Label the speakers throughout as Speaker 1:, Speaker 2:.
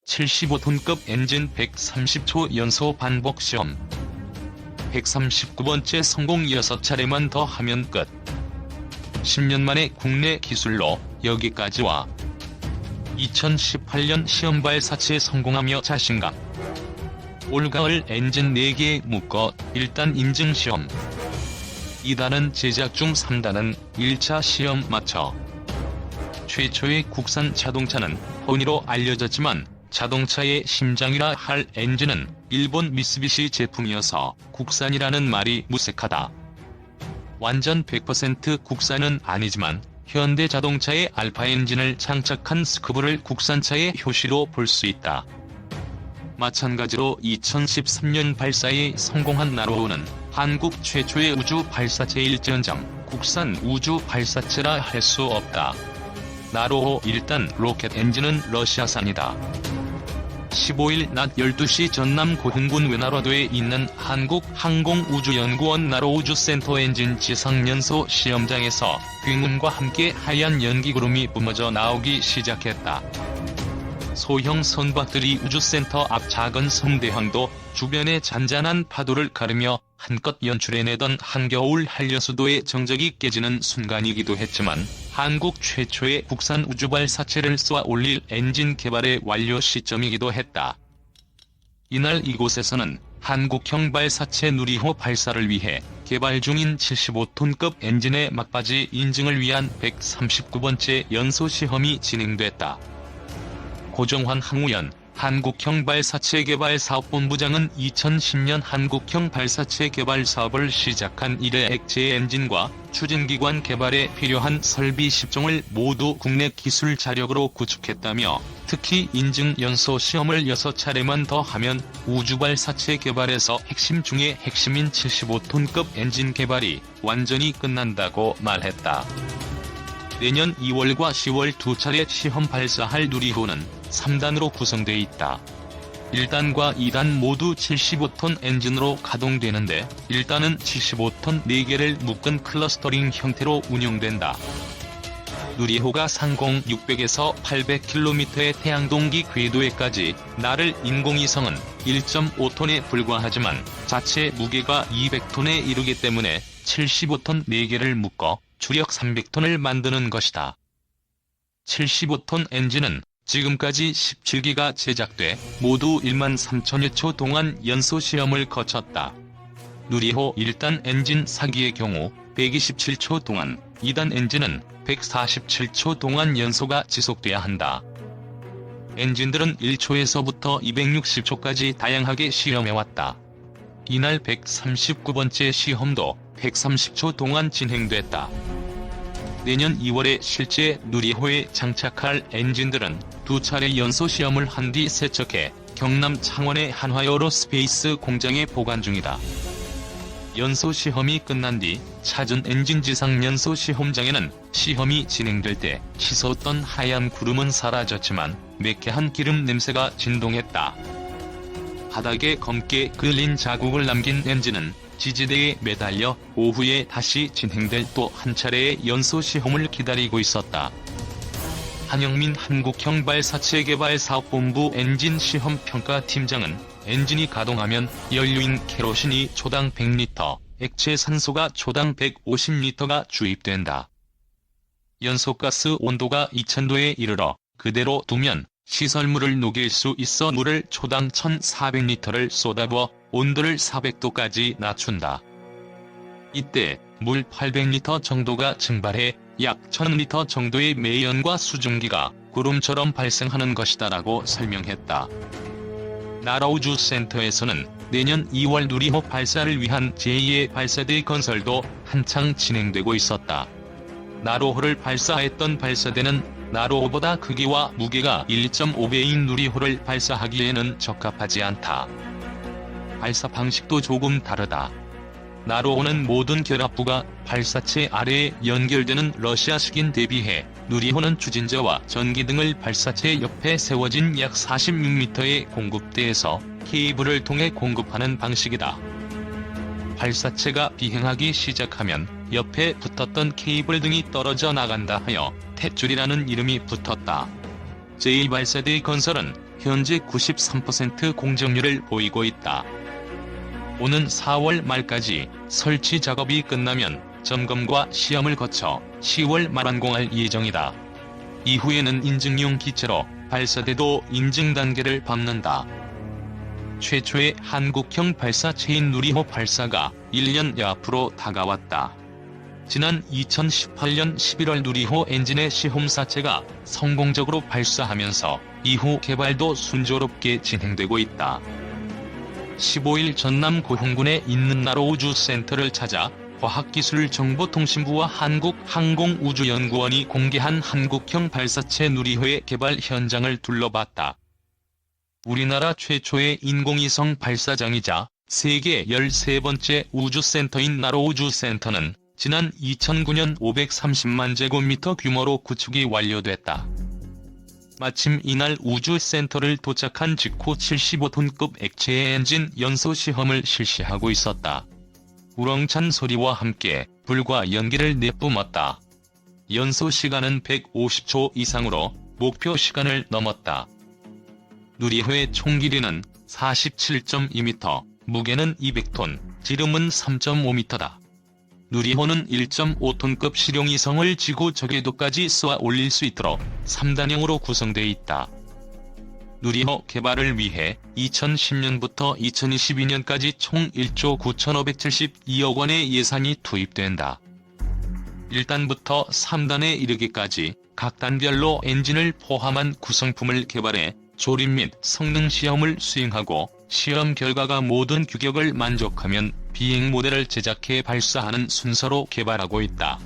Speaker 1: 75톤급 엔진 130초 연소 반복 시험. 139번째 성공 6차례만 더 하면 끝. 10년 만에 국내 기술로 여기까지 와. 2018년 시험 발사체 성공하며 자신감. 올가을 엔진 4개 묶어 1단 인증 시험. 2단은 제작 중 3단은 1차 시험 마쳐. 최초의 국산 자동차는 허니로 알려졌지만 자동차의 심장이라 할 엔진은 일본 미쓰비시 제품이어서 국산이라는 말이 무색하다. 완전 100% 국산은 아니지만 현대 자동차의 알파 엔진을 장착한 스크브를 국산차의 효시로 볼 수 있다. 마찬가지로 2013년 발사에 성공한 나로호는 한국 최초의 우주 발사체일지언정 국산 우주 발사체라 할 수 없다. 나로호 1단 로켓 엔진은 러시아산이다. 15일 낮 12시 전남 고흥군 외나로도에 있는 한국항공우주연구원 나로우주센터 엔진 지상연소 시험장에서 굉음과 함께 하얀 연기구름이 뿜어져 나오기 시작했다. 소형 선박들이 우주센터 앞 작은 섬대항도 주변의 잔잔한 파도를 가르며 한껏 연출해내던 한겨울 한려수도의 정적이 깨지는 순간이기도 했지만 한국 최초의 국산 우주발사체를 쏘아 올릴 엔진 개발의 완료 시점이기도 했다. 이날 이곳에서는 한국형 발사체 누리호 발사를 위해 개발 중인 75톤급 엔진의 막바지 인증을 위한 139번째 연소시험이 진행됐다. 고정환 항우연 한국형 발사체 개발 사업본부장은 2010년 한국형 발사체 개발 사업을 시작한 이래 액체 엔진과 추진기관 개발에 필요한 설비 10종을 모두 국내 기술 자력으로 구축했다며 특히 인증 연소 시험을 6차례만 더 하면 우주발사체 개발에서 핵심 중의 핵심인 75톤급 엔진 개발이 완전히 끝난다고 말했다. 내년 2월과 10월 2차례 시험 발사할 누리호는 3단으로 구성돼 있다. 1단과 2단 모두 75톤 엔진으로 가동되는데 1단은 75톤 4개를 묶은 클러스터링 형태로 운용된다. 누리호가 상공 600에서 800km의 태양동기 궤도에까지 나를 인공위성은 1.5톤에 불과하지만 자체 무게가 200톤에 이르기 때문에 75톤 4개를 묶어 주력 300톤을 만드는 것이다. 75톤 엔진은 지금까지 17기가 제작돼 모두 13,000여 초 동안 연소 시험을 거쳤다. 누리호 1단 엔진 4기의 경우 127초 동안, 2단 엔진은 147초 동안 연소가 지속돼야 한다. 엔진들은 1초에서부터 260초까지 다양하게 시험해왔다. 이날 139번째 시험도 130초 동안 진행됐다. 내년 2월에 실제 누리호에 장착할 엔진들은 2차례 연소 시험을 한 뒤 세척해 경남 창원의 한화에어로스페이스 공장에 보관 중이다. 연소 시험이 끝난 뒤 찾은 엔진 지상 연소 시험장에는 시험이 진행될 때 치솟던 하얀 구름은 사라졌지만 매캐한 기름 냄새가 진동했다. 바닥에 검게 그을린 자국을 남긴 엔진은 지지대에 매달려 오후에 다시 진행될 또 한 차례의 연소 시험을 기다리고 있었다. 한영민 한국형 발사체 개발 사업본부 엔진 시험 평가 팀장은 엔진이 가동하면 연료인 케로신이 초당 100리터, 액체 산소가 초당 150리터가 주입된다. 연소가스 온도가 2000도에 이르러 그대로 두면 시설물을 녹일 수 있어 물을 초당 1400리터를 쏟아부어 온도를 400도까지 낮춘다. 이때 물 800리터 정도가 증발해 약 1000리터 정도의 매연과 수증기가 구름처럼 발생하는 것이다라고 설명했다. 나라우주센터에서는 내년 2월 누리호 발사를 위한 제2의 발사대 건설도 한창 진행되고 있었다. 나로호를 발사했던 발사대는 나로호보다 크기와 무게가 1.5배인 누리호를 발사하기에는 적합하지 않다. 발사 방식도 조금 다르다. 나로호는 모든 결합부가 발사체 아래에 연결되는 러시아식인 대비해 누리호는 추진자와 전기 등을 발사체 옆에 세워진 약 46m의 공급대에서 케이블을 통해 공급하는 방식이다. 발사체가 비행하기 시작하면 옆에 붙었던 케이블 등이 떨어져 나간다 하여 탯줄이라는 이름이 붙었다. 제2발사대 건설은 현재 93% 공정률을 보이고 있다. 오는 4월 말까지 설치 작업이 끝나면 점검과 시험을 거쳐 10월 말 완공할 예정이다. 이후에는 인증용 기체로 발사돼도 인증 단계를 밟는다. 최초의 한국형 발사체인 누리호 발사가 1년여 앞으로 다가왔다. 지난 2018년 11월 누리호 엔진의 시험사체가 성공적으로 발사하면서 이후 개발도 순조롭게 진행되고 있다. 15일 전남 고흥군에 있는 나로우주센터를 찾아 과학기술정보통신부와 한국항공우주연구원이 공개한 한국형 발사체 누리호의 개발 현장을 둘러봤다. 우리나라 최초의 인공위성 발사장이자 세계 13번째 우주센터인 나로우주센터는 지난 2009년 530만 제곱미터 규모로 구축이 완료됐다. 마침 이날 우주센터를 도착한 직후 75톤급 액체 엔진 연소 시험을 실시하고 있었다. 우렁찬 소리와 함께 불과 연기를 내뿜었다. 연소 시간은 150초 이상으로 목표 시간을 넘었다. 누리호의 총 길이는 47.2m, 무게는 200톤, 지름은 3.5m다. 누리호는 1.5톤급 실용위성을 지구 저궤도까지 쏘아 올릴 수 있도록 3단형으로 구성되어 있다. 누리호 개발을 위해 2010년부터 2022년까지 총 1조 9,572억 원의 예산이 투입된다. 1단부터 3단에 이르기까지 각 단별로 엔진을 포함한 구성품을 개발해 조립 및 성능 시험을 수행하고 시험 결과가 모든 규격을 만족하면 비행 모델을 제작해 발사하는 순서로 개발하고 있다.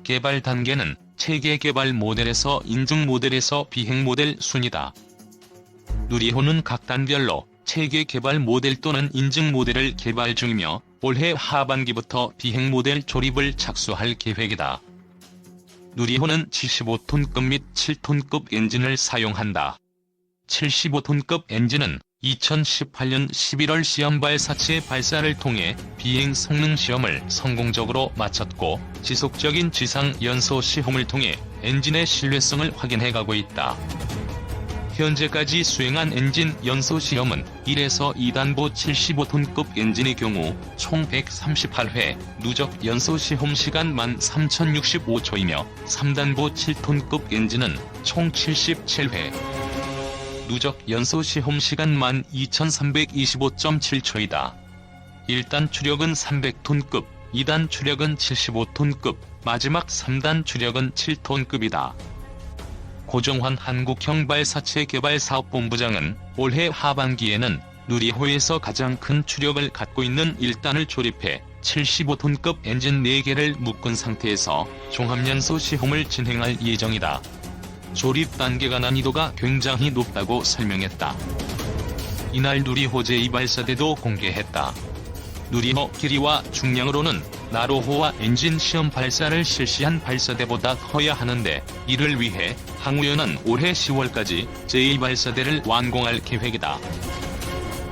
Speaker 1: 개발 단계는 체계 개발 모델에서 인증 모델에서 비행 모델 순이다. 누리호는 각 단별로 체계 개발 모델 또는 인증 모델을 개발 중이며 올해 하반기부터 비행 모델 조립을 착수할 계획이다. 누리호는 75톤급 및 7톤급 엔진을 사용한다. 75톤급 엔진은 2018년 11월 시험 발사체 발사를 통해 비행 성능 시험을 성공적으로 마쳤고 지속적인 지상 연소 시험을 통해 엔진의 신뢰성을 확인해가고 있다. 현재까지 수행한 엔진 연소 시험은 1에서 2단부 75톤급 엔진의 경우 총 138회, 누적 연소 시험 시간 13,065초이며 3단부 7톤급 엔진은 총 77회. 누적 연소 시험 시간 12,325.7초이다. 1단 추력은 300톤급, 2단 추력은 75톤급, 마지막 3단 추력은 7톤급이다. 고정환 한국형 발사체 개발사업본부장은 올해 하반기에는 누리호에서 가장 큰 추력을 갖고 있는 1단을 조립해 75톤급 엔진 4개를 묶은 상태에서 종합연소 시험을 진행할 예정이다. 조립 단계가 난이도가 굉장히 높다고 설명했다. 이날 누리호 제2발사대도 공개했다. 누리호 길이와 중량으로는 나로호와 엔진 시험 발사를 실시한 발사대보다 커야 하는데 이를 위해 항우연은 올해 10월까지 제2발사대를 완공할 계획이다.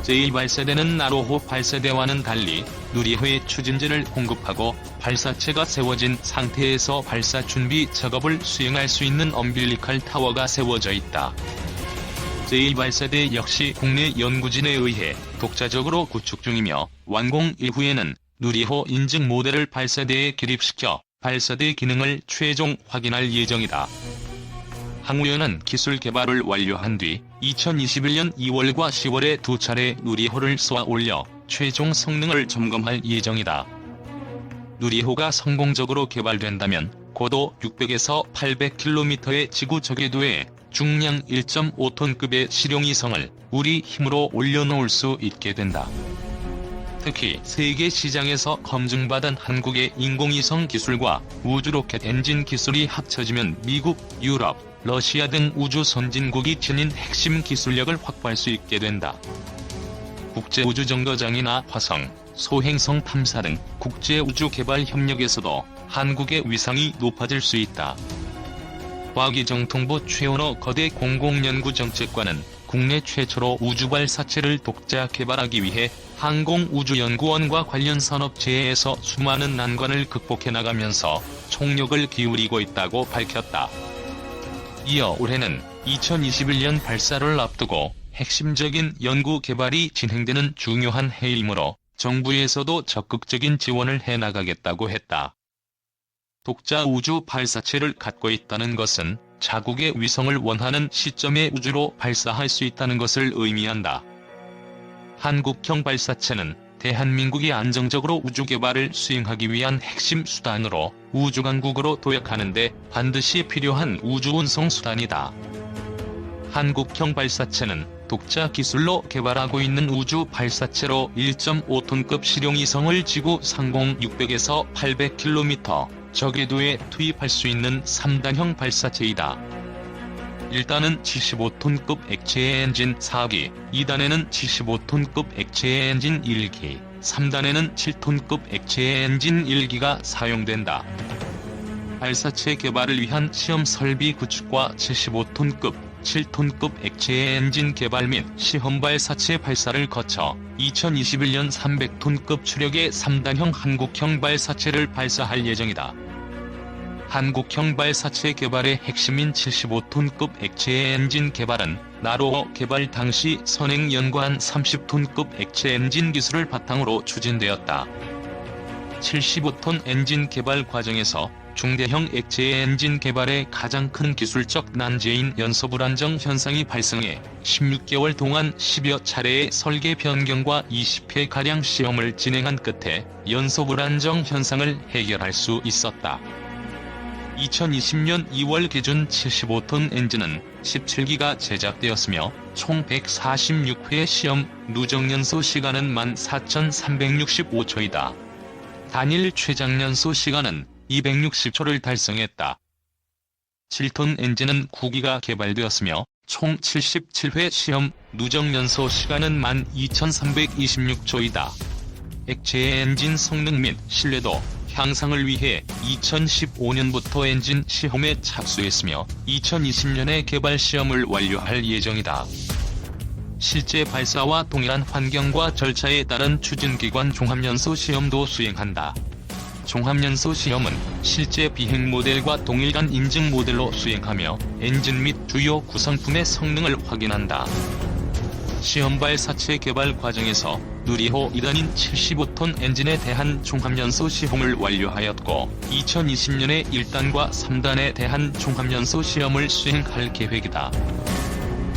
Speaker 1: 제2발사대는 나로호 발사대와는 달리 누리호에 추진제를 공급하고 발사체가 세워진 상태에서 발사 준비 작업을 수행할 수 있는 엄빌리컬 타워가 세워져 있다. 제1발사대 역시 국내 연구진에 의해 독자적으로 구축 중이며 완공 이후에는 누리호 인증 모델을 발사대에 기립시켜 발사대 기능을 최종 확인할 예정이다. 항우연은 기술 개발을 완료한 뒤 2021년 2월과 10월에 2차례 누리호를 쏘아 올려 최종 성능을 점검할 예정이다. 누리호가 성공적으로 개발된다면 고도 600에서 800km의 지구 저궤도에 중량 1.5톤급의 실용위성을 우리 힘으로 올려놓을 수 있게 된다. 특히 세계 시장에서 검증받은 한국의 인공위성 기술과 우주로켓 엔진 기술이 합쳐지면 미국, 유럽, 러시아 등 우주 선진국이 지닌 핵심 기술력을 확보할 수 있게 된다. 국제우주정거장이나 화성, 소행성 탐사 등 국제우주개발협력에서도 한국의 위상이 높아질 수 있다. 과기정통부 최원호 거대 공공연구정책관은 국내 최초로 우주발사체를 독자 개발하기 위해 항공우주연구원과 관련 산업체에서 수많은 난관을 극복해 나가면서 총력을 기울이고 있다고 밝혔다. 이어 올해는 2021년 발사를 앞두고 핵심적인 연구 개발이 진행되는 중요한 해이므로 정부에서도 적극적인 지원을 해나가겠다고 했다. 독자 우주 발사체를 갖고 있다는 것은 자국의 위성을 원하는 시점에 우주로 발사할 수 있다는 것을 의미한다. 한국형 발사체는 대한민국이 안정적으로 우주 개발을 수행하기 위한 핵심 수단으로 우주강국으로 도약하는 데 반드시 필요한 우주 운송 수단이다. 한국형 발사체는 독자 기술로 개발하고 있는 우주 발사체로 1.5톤급 실용위성을 지구 상공 600에서 800km 저궤도에 투입할 수 있는 3단형 발사체이다. 1단은 75톤급 액체 엔진 4기, 2단에는 75톤급 액체 엔진 1기, 3단에는 7톤급 액체 엔진 1기가 사용된다. 발사체 개발을 위한 시험 설비 구축과 75톤급, 7톤급 액체 엔진 개발 및 시험 발사체 발사를 거쳐 2021년 300톤급 추력의 3단형 한국형 발사체를 발사할 예정이다. 한국형 발사체 개발의 핵심인 75톤급 액체 엔진 개발은 나로호 개발 당시 선행 연구한 30톤급 액체 엔진 기술을 바탕으로 추진되었다. 75톤 엔진 개발 과정에서 중대형 액체 엔진 개발의 가장 큰 기술적 난제인 연소 불안정 현상이 발생해 16개월 동안 10여 차례의 설계 변경과 20회가량 시험을 진행한 끝에 연소 불안정 현상을 해결할 수 있었다. 2020년 2월 기준 75톤 엔진은 17기가 제작되었으며 총 146회 시험 누적 연소 시간은 14,365초이다. 단일 최장 연소 시간은 260초를 달성했다. 7톤 엔진은 9기가 개발되었으며 총 77회 시험 누적 연소 시간은 12,326초이다. 액체 엔진 성능 및 신뢰도 향상을 위해 2015년부터 엔진 시험에 착수했으며 2020년에 개발 시험을 완료할 예정이다. 실제 발사와 동일한 환경과 절차에 따른 추진기관 종합연소 시험도 수행한다. 종합연소 시험은 실제 비행 모델과 동일한 인증 모델로 수행하며 엔진 및 주요 구성품의 성능을 확인한다. 시험 발사체 개발 과정에서 누리호 2단인 75톤 엔진에 대한 종합연소 시험을 완료하였고 2020년에 1단과 3단에 대한 종합연소 시험을 수행할 계획이다.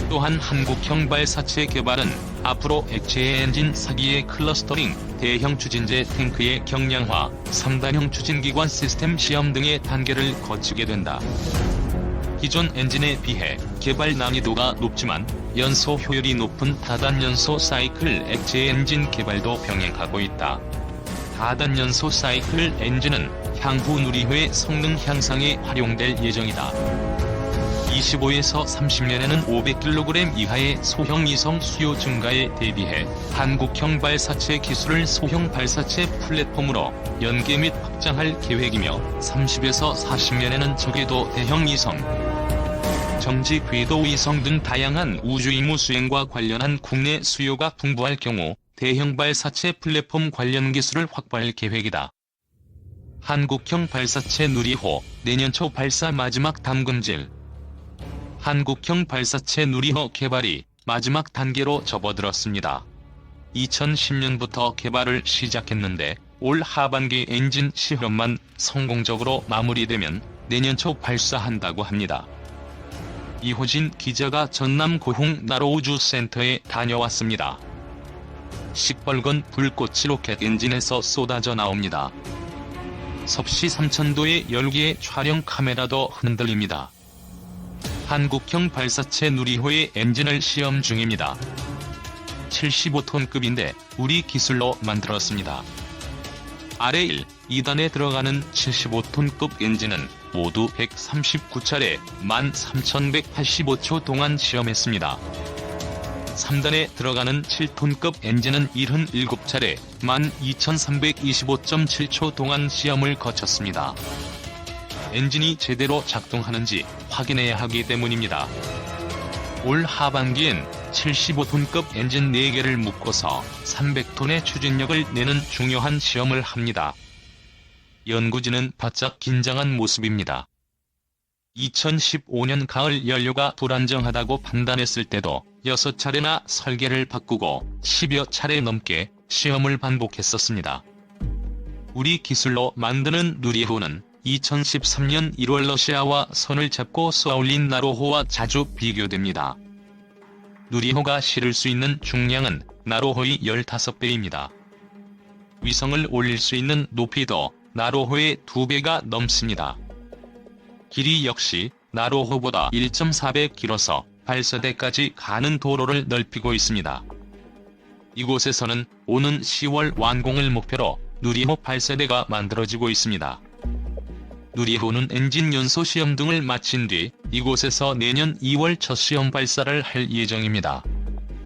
Speaker 1: 또한 한국형 발사체 개발은 앞으로 액체 엔진 4기의 클러스터링, 대형 추진제 탱크의 경량화, 3단형 추진기관 시스템 시험 등의 단계를 거치게 된다. 기존 엔진에 비해 개발 난이도가 높지만 연소 효율이 높은 다단연소 사이클 액체 엔진 개발도 병행하고 있다. 다단연소 사이클 엔진은 향후 누리호의 성능 향상에 활용될 예정이다. 25에서 30년에는 500kg 이하의 소형 위성 수요 증가에 대비해 한국형 발사체 기술을 소형 발사체 플랫폼으로 연계 및 확장할 계획이며 30에서 40년에는 저궤도 대형 위성, 정지 궤도 위성 등 다양한 우주 임무 수행과 관련한 국내 수요가 풍부할 경우 대형 발사체 플랫폼 관련 기술을 확보할 계획이다. 한국형 발사체 누리호 내년 초 발사 마지막 담금질. 한국형 발사체 누리호 개발이 마지막 단계로 접어들었습니다. 2010년부터 개발을 시작했는데 올 하반기 엔진 시험만 성공적으로 마무리되면 내년 초 발사한다고 합니다. 이호진 기자가 전남 고흥 나로우주센터에 다녀왔습니다. 시뻘건 불꽃이 로켓 엔진에서 쏟아져 나옵니다. 섭씨 3000도의 열기에 촬영 카메라도 흔들립니다. 한국형 발사체 누리호의 엔진을 시험 중입니다. 75톤급인데 우리 기술로 만들었습니다. 아래 1, 2단에 들어가는 75톤급 엔진은 모두 139차례 13,185초 동안 시험했습니다. 3단에 들어가는 7톤급 엔진은 77차례 12,325.7초 동안 시험을 거쳤습니다. 엔진이 제대로 작동하는지 확인해야 하기 때문입니다. 올 하반기엔 75톤급 엔진 4개를 묶어서 300톤의 추진력을 내는 중요한 시험을 합니다. 연구진은 바짝 긴장한 모습입니다. 2015년 가을 연료가 불안정하다고 판단했을 때도 6차례나 설계를 바꾸고 10여 차례 넘게 시험을 반복했었습니다. 우리 기술로 만드는 누리호는 2013년 1월 러시아와 손을 잡고 쏘아올린 나로호와 자주 비교됩니다. 누리호가 실을 수 있는 중량은 나로호의 15배입니다. 위성을 올릴 수 있는 높이도 나로호의 2배가 넘습니다. 길이 역시 나로호보다 1.4배 길어서 발사대까지 가는 도로를 넓히고 있습니다. 이곳에서는 오는 10월 완공을 목표로 누리호 발사대가 만들어지고 있습니다. 누리호는 엔진 연소 시험 등을 마친 뒤 이곳에서 내년 2월 첫 시험 발사를 할 예정입니다.